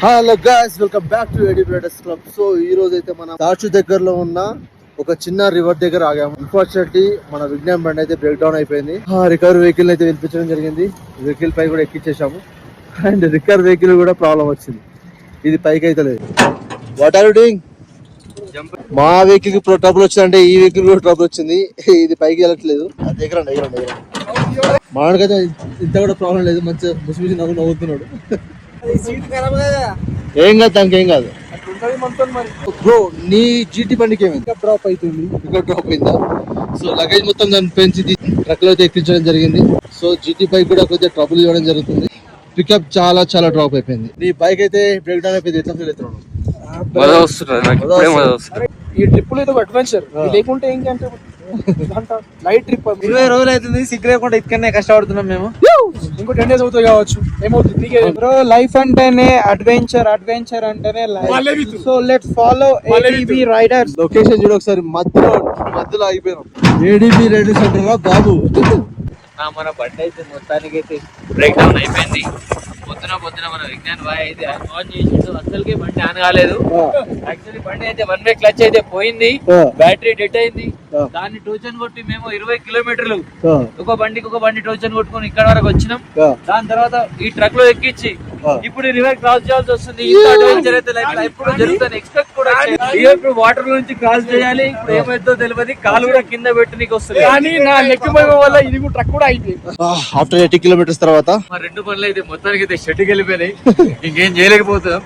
Hello guys, welcome back to AD breeders club. So ఈ రోజు అయితే మనం తాచు దగ్గరలో ఉన్న ఒక చిన్న రివర్ దగ్గర ఆగాము. అన్ఫార్చునేట్లీ మన విజ్ఞాన్ బండి అయితే బ్రేక్ డౌన్ అయిపోయింది. రికవర్ వెహికల్ అయితే పిలిపించడం జరిగింది. వెహికల్ పై కూడా ఎక్కించేసాము అండ్ రికవర్ వెహికల్ కూడా ప్రాబ్లం వచ్చింది. ఇది పైకి అయితే లేదు. What are you doing? మా వెహికల్ కి ట్రబుల్ వచ్చిందంటే ఈ వెహికల్ కూడా ట్రబుల్ వచ్చింది. ఇది పైకి వెళ్ళట్లేదు. మామిడికైతే ఇంత కూడా ప్రాబ్లం లేదు. మంచిగా ముసి నవ్వుతున్నాడు. ఏం కాదు, దానికి ఏం కాదు బ్రో. నీ జీటీ బండికి ఏమైంది? డ్రాప్ అవుతుంది. ఇక్కడ డ్రాప్ అయిందా? సో లగేజ్ మొత్తం దాన్ని పెంచి ట్రక్ లో అయితే ఎక్కించడం జరిగింది. సో జీటీ బైక్ కూడా కొంచెం ట్రబుల్ ఇవ్వడం జరుగుతుంది. పికప్ చాలా చాలా డ్రాప్ అయిపోయింది. నీ బైక్ అయితే బ్రేక్ డౌన్ అయిపోయింది. ఎట్లా ఫీల్ అవుతున్నాడు? ఈ ట్రిప్ లో అడ్వెంచర్ లేకుంటే ఏంటంటే లైట్ ట్రిప్. 20 రోజులు అవుతుంది సిగ్గు లేకుండా ఇక్కడనే కష్టపడుతున్నాం మేము. ఇంకో 10 days అవుతాయి కావచ్చు. ఏమవుతుంది బ్రో? లైఫ్ అంటేనే అడ్వెంచర్, అడ్వెంచర్ అంటేనే life. So let's follow ADB riders. Location చూడ ఒకసారి. మధ్యలో ఆగిపోయినాం. ఏడీబీ రైడర్స్ అంటారా బాబు? మన బండి అయితే మొత్తానికి అయితే బ్రేక్ డౌన్ అయిపోయింది. పొద్దున మన విజ్ఞాన్ బాయ్ అయితే ఆన్ చేసిండు. అసలుకి బండి ఆన్ కాలేదు. యాక్చువల్లీ బండి అయితే 1 way క్లచ్ అయితే పోయింది. బ్యాటరీ డెడ్ అయింది. దాన్ని టోచన్ కొట్టి మేము 20 కిలోమీటర్లు ఒక బండి టోచన్ కొట్టుకుని ఇక్కడ వరకు వచ్చినాం. దాని తర్వాత ఈ ట్రక్ లో ఎక్కించి ఇప్పుడు రివర్ క్రాస్ చేయాల్సి వస్తుంది. ఇంత అడ్వెంచర్ అయితే లైఫ్ లో ఎప్పుడు జరుగుతుంది. ఎక్స్పెక్ట్ కూడా ఇప్పుడు వాటర్ నుంచి క్రాస్ చేయాలి. ఇప్పుడు ఏమైందో తెలియదు. కాలు కూడా కింద పెట్టడానికి వస్తుంది. కానీ నా లెక్క వల్ల ఇది ట్రక్ కూడా అయిపోయింది. ఆఫ్టర్ 80 kilometers తర్వాత మా 2 పనులు అయితే మొత్తానికి అయితే షెడ్కి వెళ్ళిపోయినాయి. ఇంకేం చేయలేకపోతున్నాం.